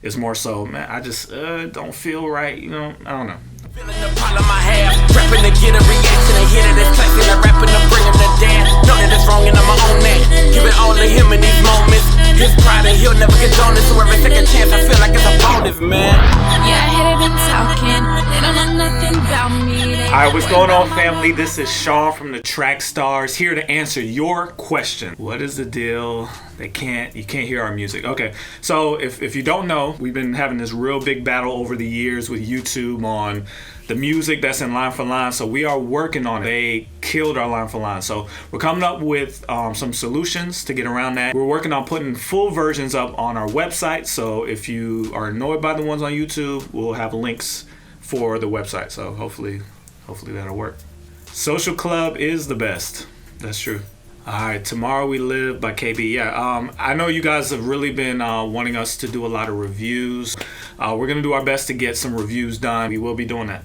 It's more so, man, I just don't feel right, I don't know. Feeling the problem I have, rapping to get a reaction, and hear that it's classic, like rapping to bring him to dad. Know that it's wrong and I'm on that. Give it all to him in these moments. His pride and he'll never condone it. So every second chance I feel like it's a bonus, man. Yeah, I hear them talking. They don't know nothing about me. Alright, what's going on, family? This is Sean from the Trackstarz, here to answer your question. What is the deal? You can't hear our music. Okay, so if you don't know, we've been having this real big battle over the years with YouTube on the music that's in line for line. So we are working on it. They killed our line for line. So we're coming up with some solutions to get around that. We're working on putting full versions up on our website. So if you are annoyed by the ones on YouTube, we'll have links for the website. So hopefully that'll work. Social Club is the best. That's true. All right, Tomorrow We Live by KB. Yeah, I know you guys have really been wanting us to do a lot of reviews. We're gonna do our best to get some reviews done. We will be doing that.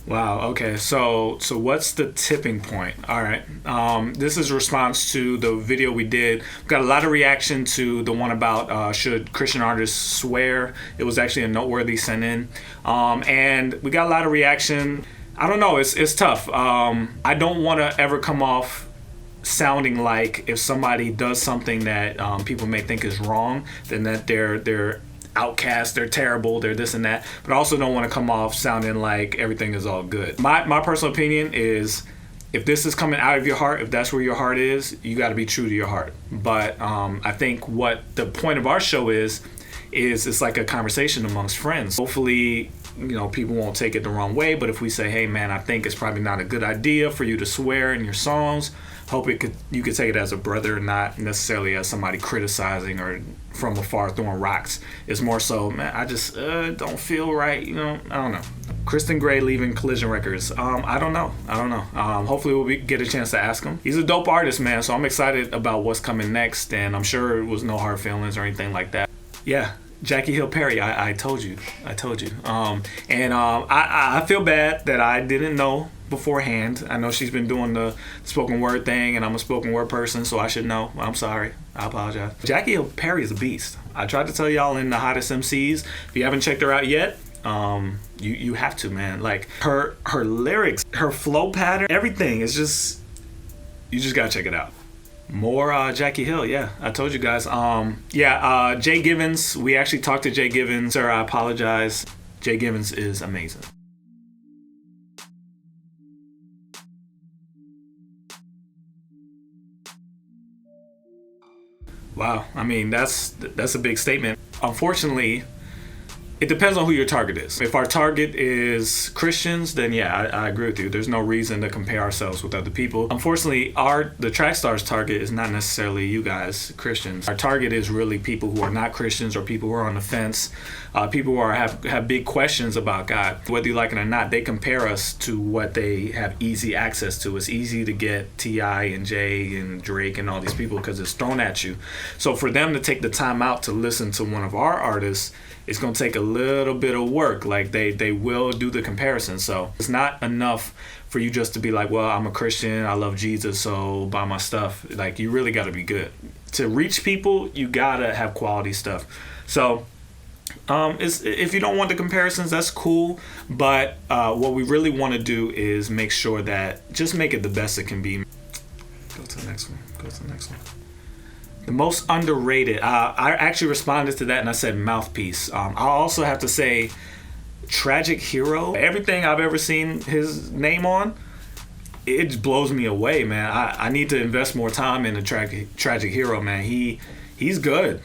Wow. Okay. So what's the tipping point? All right. This is a response to the video we did. We got a lot of reaction to the one about should Christian artists swear. It was actually a noteworthy send in, and we got a lot of reaction. I don't know. It's tough. I don't want to ever come off sounding like if somebody does something that people may think is wrong, then that they're outcast, they're terrible, they're this and that. But I also don't want to come off sounding like everything is all good. My personal opinion is, if this is coming out of your heart, if that's where your heart is, you got to be true to your heart. But I think what the point of our show is it's like a conversation amongst friends. Hopefully, people won't take it the wrong way, but if we say, hey man, I think it's probably not a good idea for you to swear in your songs, you could take it as a brother, not necessarily as somebody criticizing or from afar throwing rocks. It's more so, man, I just don't feel right, I don't know. Kristen Gray leaving Collision Records. I don't know. Hopefully we'll get a chance to ask him. He's a dope artist, man, so I'm excited about what's coming next, and I'm sure it was no hard feelings or anything like that. Yeah. Jackie Hill Perry, I told you. I feel bad that I didn't know beforehand. I know she's been doing the spoken word thing, and I'm a spoken word person, so I should know. I'm sorry. I apologize. Jackie Hill Perry is a beast. I tried to tell y'all in the hottest MCs. If you haven't checked her out yet, you have to, man. Like her lyrics, her flow pattern, everything is just, you just gotta check it out. More Jackie Hill, yeah, I told you guys. Jay Givens, we actually talked to Jay Givens. Sir, I apologize. Jay Givens is amazing. Wow, I mean, that's a big statement. Unfortunately, it depends on who your target is. If our target is Christians, then yeah, I agree with you. There's no reason to compare ourselves with other people. Unfortunately, the Trackstarz target is not necessarily you guys, Christians. Our target is really people who are not Christians or people who are on the fence, people who have big questions about God. Whether you like it or not, they compare us to what they have easy access to. It's easy to get T.I. and Jay and Drake and all these people because it's thrown at you. So for them to take the time out to listen to one of our artists, it's going to take a little bit of work. Like they will do the comparison. So it's not enough for you just to be like, well, I'm a Christian, I love Jesus, so buy my stuff. Like, you really got to be good. To reach people, you got to have quality stuff. So if you don't want the comparisons, that's cool. But what we really want to do is make sure that, just make it the best it can be. Go to the next one. The most underrated. I actually responded to that and I said Mouthpiece. I also have to say Tragic Hero. Everything I've ever seen his name on, it just blows me away, man. I need to invest more time in the Tragic Hero, man. He's good.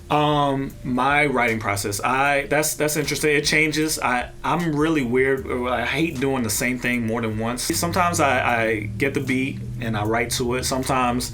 My writing process, that's interesting. It changes. I'm really weird. I hate doing the same thing more than once. Sometimes I get the beat and I write to it. Sometimes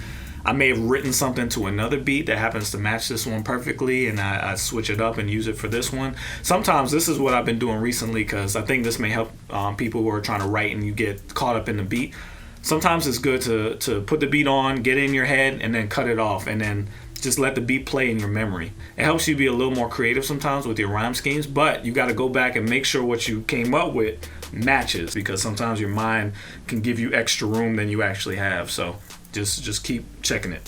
I may have written something to another beat that happens to match this one perfectly, and I switch it up and use it for this one. Sometimes this is what I've been doing recently, because I think this may help people who are trying to write and you get caught up in the beat. Sometimes it's good to put the beat on, get it in your head, and then cut it off, and then just let the beat play in your memory. It helps you be a little more creative sometimes with your rhyme schemes, but you got to go back and make sure what you came up with matches, because sometimes your mind can give you extra room than you actually have. So just keep checking it.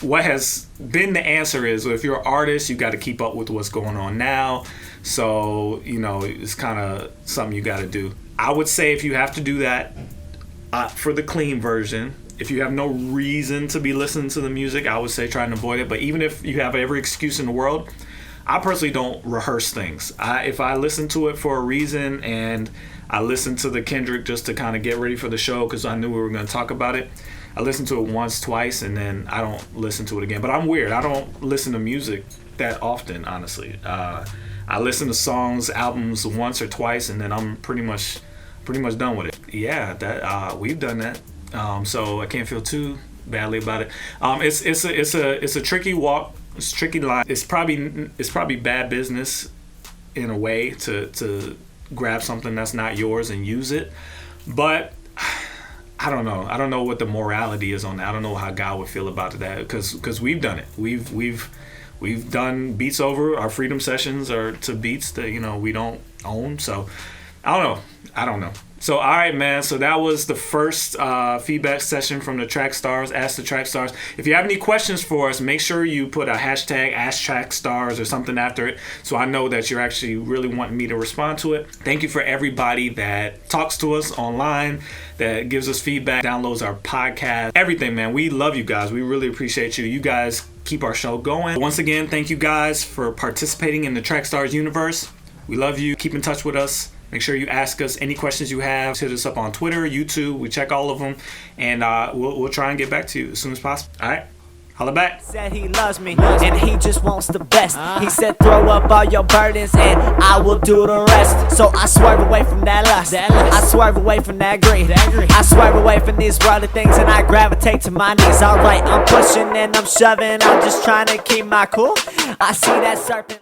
what has been the answer is, if you're an artist, you got to keep up with what's going on now. So, you know, it's kind of something you got to do. I would say if you have to do that, for the clean version, if you have no reason to be listening to the music, I would say try and avoid it. But even if you have every excuse in the world, I personally don't rehearse things. If I listen to it for a reason, and I listened to the Kendrick just to kind of get ready for the show because I knew we were going to talk about it, I listened to it once, twice, and then I don't listen to it again. But I'm weird. I don't listen to music that often, honestly. I listen to songs, albums once or twice, and then I'm pretty much done with it. Yeah, that we've done that. So I can't feel too badly about it. It's a tricky walk. It's a tricky line. It's probably bad business in a way to grab something that's not yours and use it. But I don't know. I don't know what the morality is on that. I don't know how God would feel about that because we've done it. We've done beats over. Our freedom sessions are to beats that, you know, we don't own. So I don't know. So, all right, man. So that was the first feedback session from the Trackstarz. Ask the Trackstarz. If you have any questions for us, make sure you put a hashtag #AskTrackstarz or something after it, so I know that you're actually really wanting me to respond to it. Thank you for everybody that talks to us online, that gives us feedback, downloads our podcast, everything, man. We love you guys. We really appreciate you. You guys keep our show going. Once again, thank you guys for participating in the Trackstarz universe. We love you. Keep in touch with us. Make sure you ask us any questions you have. Hit us up on Twitter, YouTube. We check all of them, and we'll try and get back to you as soon as possible. All right, holla back. Said he loves me, and he just wants the best. He said throw up all your burdens, and I will do the rest. So I swerve away from that lust. I swerve away from that greed. I swerve away from these worldly things, and I gravitate to my knees. Alright, I'm pushing and I'm shoving. I'm just trying to keep my cool. I see that serpent.